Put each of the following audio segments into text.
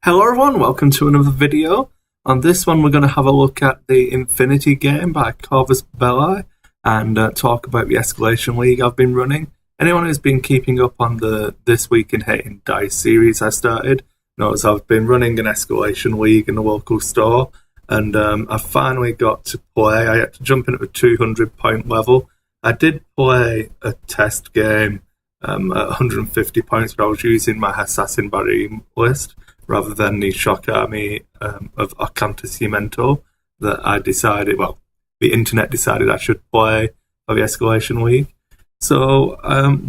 Hello everyone, welcome to another video. On this one we're going to have a look at the Infinity game by Corvus Belli and talk about the Escalation League I've been running. Anyone who's been keeping up on the This Week in Hating Dice series I started knows I've been running an Escalation League in the local store, and I finally got to play. I had to jump in at the 200 point level. I did play a test game at 150 points, but I was using my Assassin Barry list rather than the Shock Army of Acontecimento that I decided, well, the internet decided I should play for the Escalation League. So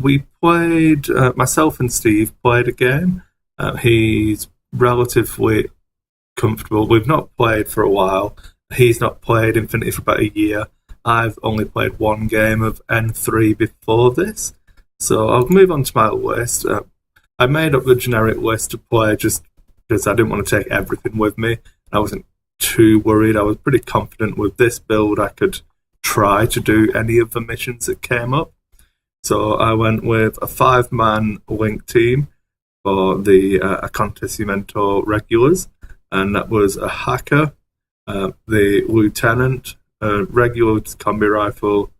we played, myself and Steve played a game. He's relatively comfortable. We've not played for a while. He's not played Infinity for about a year. I've only played one game of N3 before this. So I'll move on to my list. I made up the generic list to play just because I didn't want to take everything with me. I wasn't too worried. I was pretty confident with this build I could try to do any of the missions that came up. So I went with a 5-man link team for the Acontecimento regulars, and that was a hacker, the lieutenant, a regular combi rifle,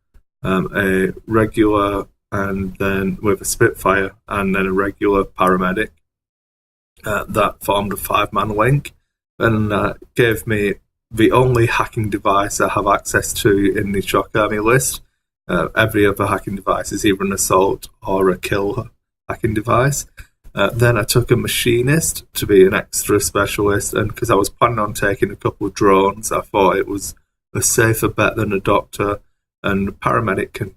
a regular, and then with a Spitfire, and then a regular paramedic. That formed a 5-man link, and gave me the only hacking device I have access to in the Shock Army list. Every other hacking device is either an assault or a kill hacking device. Then I took a machinist to be an extra specialist, and because I was planning on taking a couple of drones, I thought it was a safer bet than a doctor, and a paramedic can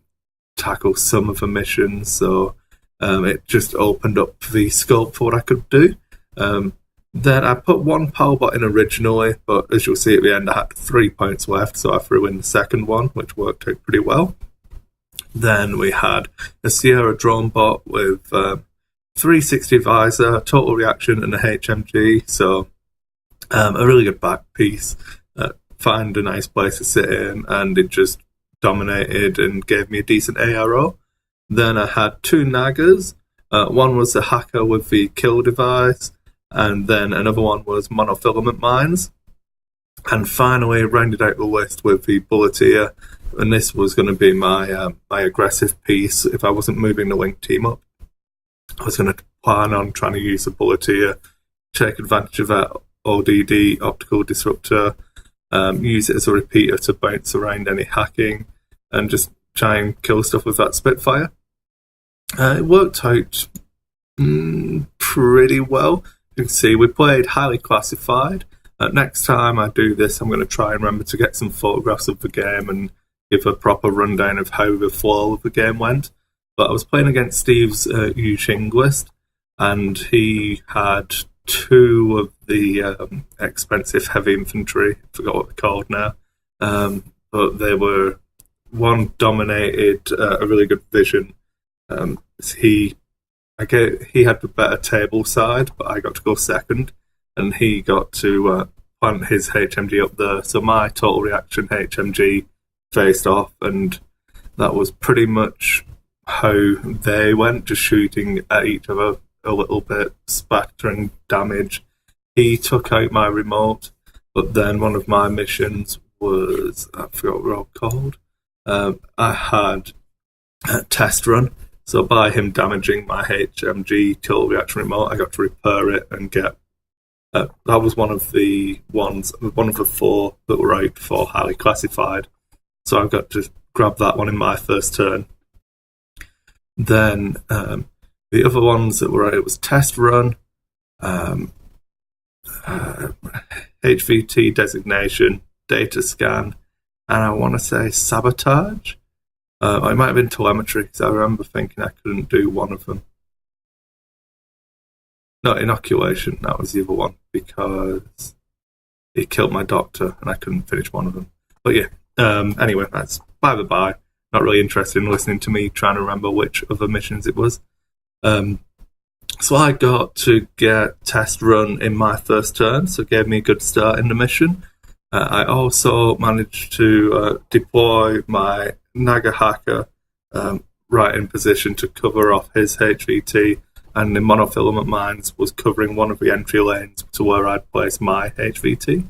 tackle some of the missions, so it just opened up the scope for what I could do. Then I put one powerbot in originally, but as you'll see at the end, I had 3 points left, so I threw in the second one, which worked out pretty well. Then we had a Sierra drone bot with 360 visor, total reaction, and a HMG, so a really good back piece. Find a nice place to sit in, and it just dominated and gave me a decent ARO. Then I had 2 Nagas. One was the hacker with the kill device, and then another one was monofilament mines. And finally, rounded out the list with the Bulleteer, and this was going to be my aggressive piece. If I wasn't moving the link team up, I was going to plan on trying to use the Bulleteer, take advantage of that ODD, optical disruptor, use it as a repeater to bounce around any hacking, and just try and kill stuff with that Spitfire. It worked out pretty well. You can see we played highly classified. Next time I do this, I'm going to try and remember to get some photographs of the game and give a proper rundown of how the flow of the game went. But I was playing against Steve's Jing list, and he had 2 of the expensive heavy infantry. I forgot what they're called now. But they were, one dominated a really good vision. He had the better table side, but I got to go second, and he got to plant his HMG up there. So my total reaction HMG faced off, and that was pretty much how they went, just shooting at each other a little bit, spattering damage. He took out my remote, but then one of my missions was, I forgot what they're all called. I had a test run. So by him damaging my HMG total reaction remote, I got to repair it and get. That was one of the 4 that were out for highly classified. So I got to grab that one in my first turn. Then the other ones that were out, it was test run, HVT designation, data scan, and I want to say sabotage. It might have been telemetry, because I remember thinking I couldn't do one of them. No, inoculation, that was the other one, because it killed my doctor and I couldn't finish one of them. But yeah, anyway, that's by the by. Not really interested in listening to me trying to remember which other missions it was. So I got to get test run in my first turn, so it gave me a good start in the mission. I also managed to deploy my Naga hacker right in position to cover off his HVT and the monofilament mines was covering one of the entry lanes to where I'd placed my HVT,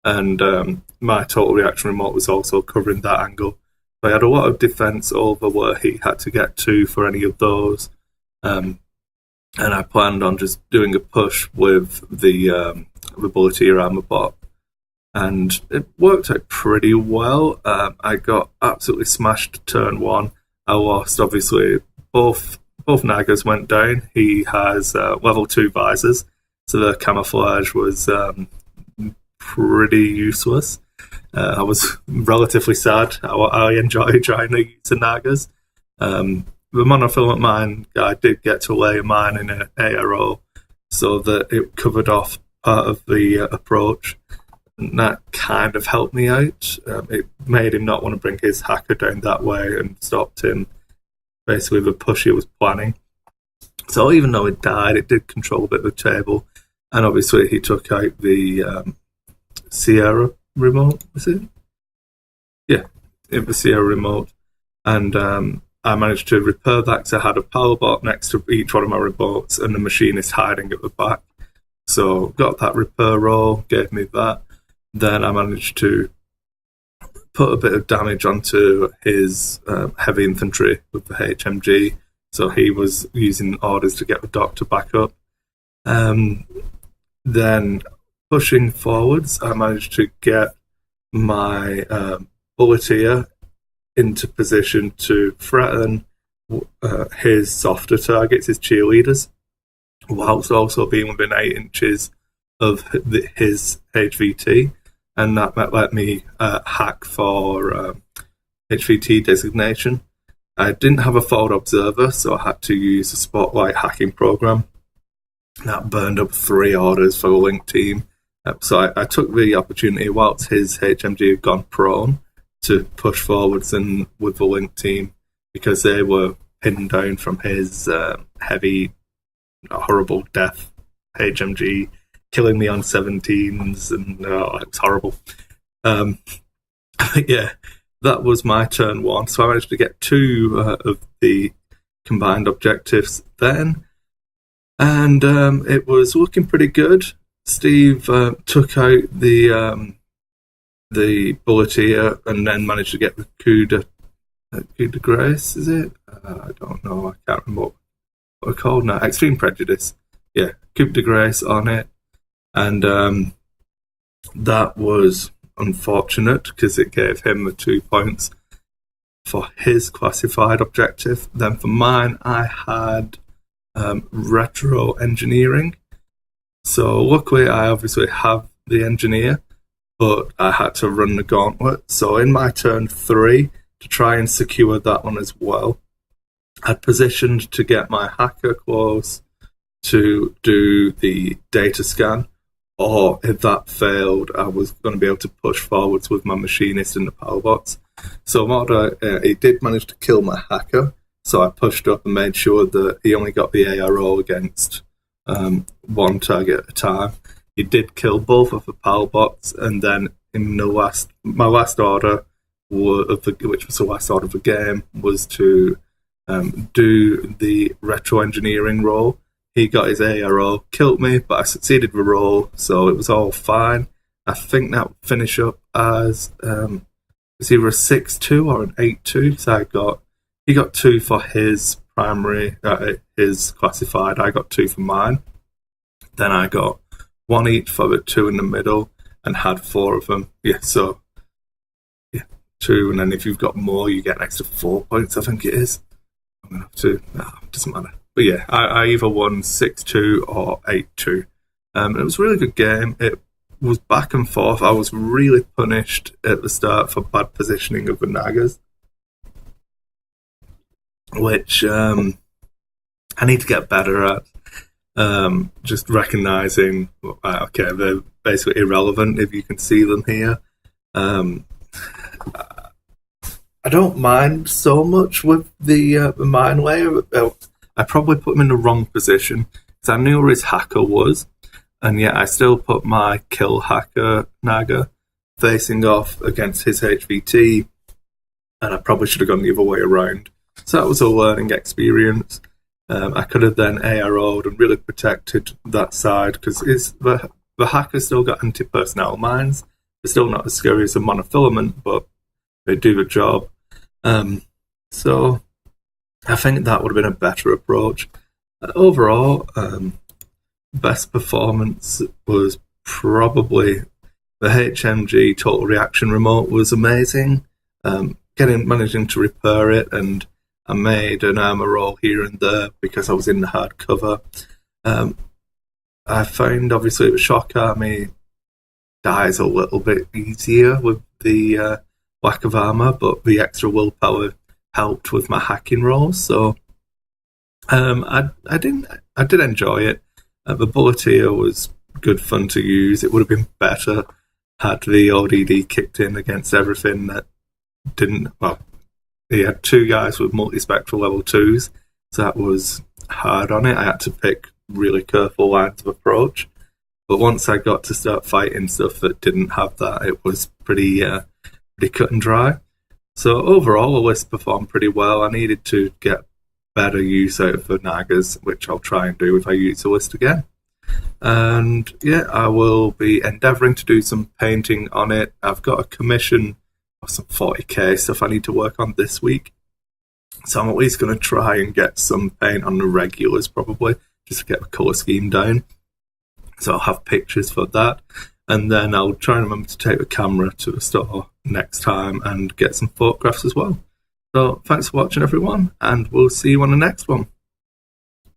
and my total reaction remote was also covering that angle. So I had a lot of defense over where he had to get to for any of those, and I planned on just doing a push with the Bulleteer armor bot, and it worked out pretty well. I got absolutely smashed turn one. I lost, obviously, both Nagas went down. He has level 2 visors, so the camouflage was pretty useless. I was relatively sad. I enjoyed trying to use the Nagas. The monofilament mine guy did get to lay a mine in an ARO so that it covered off part of the approach. And that kind of helped me out. It made him not want to bring his hacker down that way and stopped him basically the push he was planning. So even though it died, it did control a bit of the table. And obviously he took out the Sierra remote, was it? Yeah, it was Sierra remote. And I managed to repair that because I had a power bot next to each one of my remotes and the machine is hiding at the back. So got that repair roll, gave me that. Then I managed to put a bit of damage onto his heavy infantry with the HMG. So he was using orders to get the doctor back up. Then pushing forwards, I managed to get my Bulleteer into position to threaten his softer targets, his cheerleaders, whilst also being within 8 inches of his HVT. And that let me hack for HVT designation. I didn't have a forward observer, so I had to use a spotlight hacking program. That burned up 3 orders for the Link team. So I took the opportunity, whilst his HMG had gone prone, to push forwards and with the Link team, because they were pinned down from his heavy, horrible death HMG, killing me on 17s, and it's horrible. Yeah, that was my turn 1. So I managed to get 2 of the combined objectives then, and it was looking pretty good. Steve took out the Bulleteer and then managed to get the coup de grace, is it? I don't know, I can't remember what we're called now. Extreme Prejudice. Yeah, coup de grace on it. And that was unfortunate because it gave him the 2 points for his classified objective. Then for mine, I had retro engineering. So luckily, I obviously have the engineer, but I had to run the gauntlet. So in my turn 3, to try and secure that one as well, I'd positioned to get my hacker close to do the data scan, or if that failed, I was going to be able to push forwards with my machinist and the power bots. So he did manage to kill my hacker, so I pushed up and made sure that he only got the ARO against 1 target at a time. He did kill both of the power bots, and then in my last order, which was the last order of the game, was to do the retro engineering role. He got his ARO, killed me, but I succeeded the roll, so it was all fine. I think that would finish up as it's either a 6-2 or an 8-2. So he got 2 for his primary, his classified. I got 2 for mine. Then I got 1 each for the 2 in the middle, and had 4 of them. Yeah, so 2, and then if you've got more, you get an extra 4 points. I think it is. I'm gonna have to. It doesn't matter. But yeah, I either won 6-2 or 8-2. It was a really good game. It was back and forth. I was really punished at the start for bad positioning of the Nagas, which I need to get better at. Just recognizing, okay, they're basically irrelevant if you can see them here. I don't mind so much with the mine layer. I probably put him in the wrong position because I knew where his hacker was, and yet I still put my kill hacker Naga facing off against his HVT, and I probably should have gone the other way around. So that was a learning experience. I could have then ARO'd and really protected that side, because the hackers still got anti-personnel mines. They're still not as scary as a monofilament, but they do the job. So I think that would have been a better approach. Overall, best performance was probably the HMG Total Reaction Remote was amazing. Managing to repair it, and I made an armor roll here and there because I was in the hard cover. I found obviously the Shock Army dies a little bit easier with the lack of armor, but the extra willpower helped with my hacking rolls. So I did enjoy it. The Bulleteer was good fun to use. It would have been better had the ODD kicked in against everything that didn't. Well, he had 2 guys with multispectral level 2s, so that was hard on it. I had to pick really careful lines of approach. But once I got to start fighting stuff that didn't have that, it was pretty cut and dry. So overall, the list performed pretty well. I needed to get better use out of the Nagas, which I'll try and do if I use the list again. And yeah, I will be endeavouring to do some painting on it. I've got a commission of some 40k stuff I need to work on this week. So I'm at least going to try and get some paint on the regulars, probably, just to get the colour scheme down. So I'll have pictures for that. And then I'll try and remember to take the camera to the store next time and get some photographs as well. So thanks for watching, everyone, and we'll see you on the next one.